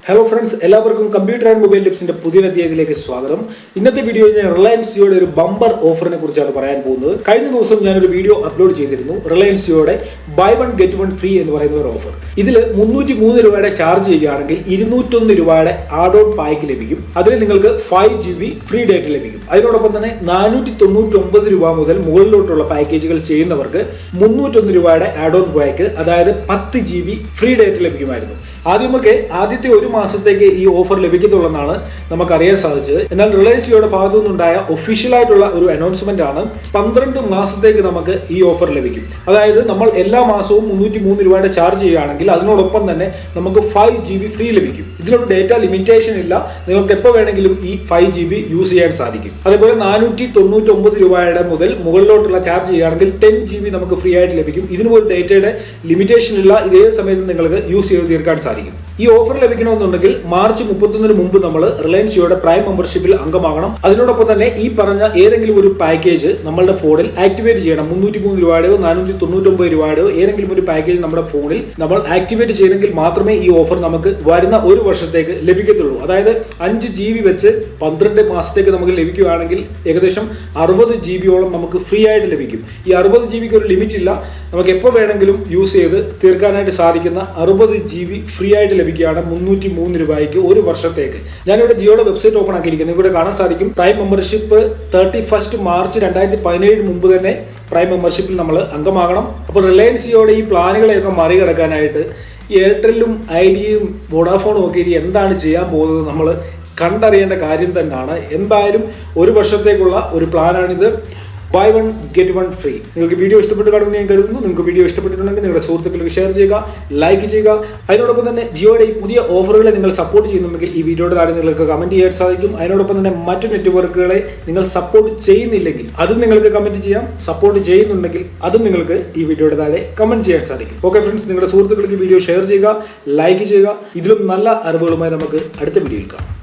Hello friends, എല്ലാവർക്കും computer and mobile ടിപ്സിന്റെ പുതിയ അധ്യായത്തിലേക്ക് സ്വാഗതം. ഇന്നത്തെ വീഡിയോയിൽ ഞാൻ റിലയൻസ് ജിയോയുടെ ഒരു ബമ്പർ ഓഫറിനെ കുറിച്ചാണ് പറയാൻ പോകുന്നത്. കഴിഞ്ഞ ദിവസം ഞാനൊരു വീഡിയോ അപ്ലോഡ് ചെയ്തിരുന്നു. റിലയൻസ് ജിയോയുടെ buy one get one free എന്ന് പറയുന്ന ഒരു ഓഫർ. ഇതിൽ 303 രൂപയുടെ ചാർജ് ചെയ്യുകയാണെങ്കിൽ 201 രൂപയുടെ ആഡ് ഓൺ പാക്ക് ലഭിക്കും. അതിൽ നിങ്ങൾക്ക് 5 GB ഫ്രീ ഡേറ്റ ലഭിക്കും. അതിനോടൊപ്പം തന്നെ 499 രൂപ മുതൽ മുകളിലോട്ടുള്ള പാക്കേജുകൾ ചെയ്യുന്നവർക്ക് 301 രൂപയുടെ ആഡ് ഓൺ പാക്ക്, അതായത് 10 GB ഫ്രീ ഡേറ്റ ലഭിക്കുമായിരുന്നു. ആദ്യത്തെ ഒരു മാസത്തേക്ക് ഈ ഓഫർ ലഭിക്കത്തുള്ളെന്നാണ് നമുക്കറിയാൻ സാധിച്ചത്. എന്നാൽ റിലയൻസ് ജിയോയുടെ ഭാഗത്തു നിന്നുണ്ടായ ഒഫീഷ്യൽ ആയിട്ടുള്ള ഒരു അനൗൺസ്മെന്റ് ആണ് 12 മാസത്തേക്ക് നമുക്ക് ഈ ഓഫർ ലഭിക്കും. അതായത് നമ്മൾ എല്ലാ മാസവും 303 രൂപയുടെ ചാർജ് ചെയ്യുകയാണെങ്കിൽ അതിനോടൊപ്പം തന്നെ നമുക്ക് 5 GB ഫ്രീ ലഭിക്കും. ഇതിലൊരു ഡേറ്റ ലിമിറ്റേഷൻ ഇല്ല. നിങ്ങൾക്ക് എപ്പോൾ വേണമെങ്കിലും ഈ 5 GB യൂസ് ചെയ്യാൻ സാധിക്കും. അതേപോലെ 499 രൂപയുടെ മുതൽ മുകളിലോട്ടുള്ള ചാർജ് ചെയ്യുകയാണെങ്കിൽ 10 GB നമുക്ക് ഫ്രീ ആയിട്ട് ലഭിക്കും. ഇതിനും ഒരു ഡേറ്റയുടെ ലിമിറ്റേഷൻ ഇല്ല. ഇതേ സമയത്ത് നിങ്ങൾക്ക് യൂസ് ചെയ്ത് തീർക്കാൻ സാധിക്കും. ഈ ഓഫർ ലഭിക്കണമെന്നുണ്ടെങ്കിൽ മാർച്ച് 31 മുമ്പ് നമ്മൾ റിലയൻസ് ജിയോയുടെ പ്രൈം മെമ്പർഷിപ്പിൽ അംഗമാകണം. അതിനോടൊപ്പം തന്നെ ഈ പറഞ്ഞ ഏതെങ്കിലും ഒരു പാക്കേജ് നമ്മളുടെ ഫോണിൽ ആക്ടിവേറ്റ് ചെയ്യണം. 303 രൂപയുടെയോ 499 രൂപയുടെയോ ഏതെങ്കിലും ഒരു പാക്കേജ് നമ്മുടെ ഫോണിൽ നമ്മൾ ആക്ടിവേറ്റ് ചെയ്തെങ്കിൽ മാത്രമേ ഈ ഓഫർ നമുക്ക് വരുന്ന ഒരു വർഷത്തേക്ക് ലഭിക്കത്തുള്ളൂ. അതായത് 5 GB വെച്ച് 12 മാസത്തേക്ക് നമുക്ക് ലഭിക്കുകയാണെങ്കിൽ ഏകദേശം 60 GB നമുക്ക് ഫ്രീ ആയിട്ട് ലഭിക്കും. ഈ 60 GB ഒരു ലിമിറ്റ് ഇല്ല. നമുക്ക് എപ്പോൾ വേണമെങ്കിലും യൂസ് ചെയ്ത് തീർക്കാനായിട്ട് സാധിക്കുന്ന 60 GB ഫ്രീ ആയിട്ട് ലഭിക്കുകയാണ് 303 രൂപയ്ക്ക് ഒരു വർഷത്തേക്ക്. ഞാനിവിടെ ജിയോയുടെ വെബ്സൈറ്റ് ഓപ്പൺ ആക്കിയിരിക്കുന്നു. ഇവിടെ കാണാൻ സാധിക്കും പ്രൈം മെമ്പർഷിപ്പ് 31 മാർച്ച് 2017 മുമ്പ് തന്നെ പ്രൈം മെമ്പർഷിപ്പിൽ നമ്മൾ അംഗമാകണം. അപ്പോൾ റിലയൻസ് ജിയോയുടെ ഈ പ്ലാനുകളെയൊക്കെ മറികടക്കാനായിട്ട് എയർടെല്ലും ഐഡിയയും വോഡാഫോണും ഒക്കെ ഇനി എന്താണ് ചെയ്യാൻ പോകുന്നത് നമ്മൾ കണ്ടറിയേണ്ട കാര്യം തന്നെയാണ്. എന്തായാലും ഒരു വർഷത്തേക്കുള്ള ഒരു പ്ലാനാണിത്. Buy one get one free. നിങ്ങൾക്ക് വീഡിയോ ഇഷ്ടപ്പെട്ട് കാണുമെന്ന് ഞാൻ കരുതുന്നു. നിങ്ങൾക്ക് വീഡിയോ ഇഷ്ടപ്പെട്ടിട്ടുണ്ടെങ്കിൽ നിങ്ങളുടെ സുഹൃത്തുക്കൾക്ക് ഷെയർ ചെയ്യുക, ലൈക്ക് ചെയ്യുക. അതിനോടൊപ്പം തന്നെ ജിയോയുടെ ഈ പുതിയ ഓഫറുകളെ നിങ്ങൾ സപ്പോർട്ട് ചെയ്യുന്നുണ്ടെങ്കിൽ ഈ വീഡിയോയുടെ താഴെ നിങ്ങൾക്ക് കമന്റ് ചെയ്യാൻ സാധിക്കും. അതിനോടൊപ്പം തന്നെ മറ്റു നെറ്റ്വർക്കുകളെ നിങ്ങൾ സപ്പോർട്ട് ചെയ്യുന്നില്ലെങ്കിൽ അതും നിങ്ങൾക്ക് കമന്റ് ചെയ്യാം. സപ്പോർട്ട് ചെയ്യുന്നുണ്ടെങ്കിൽ അതും നിങ്ങൾക്ക് ഈ വീഡിയോയുടെ താഴെ കമന്റ് ചെയ്യാൻ സാധിക്കും. ഓക്കെ ഫ്രണ്ട്സ്, നിങ്ങളുടെ സുഹൃത്തുക്കൾക്ക് വീഡിയോ ഷെയർ ചെയ്യുക, ലൈക്ക് ചെയ്യുക. ഇതിലും നല്ല അറിവുകളുമായി നമുക്ക് അടുത്ത വീഡിയോയിൽ കാണാം.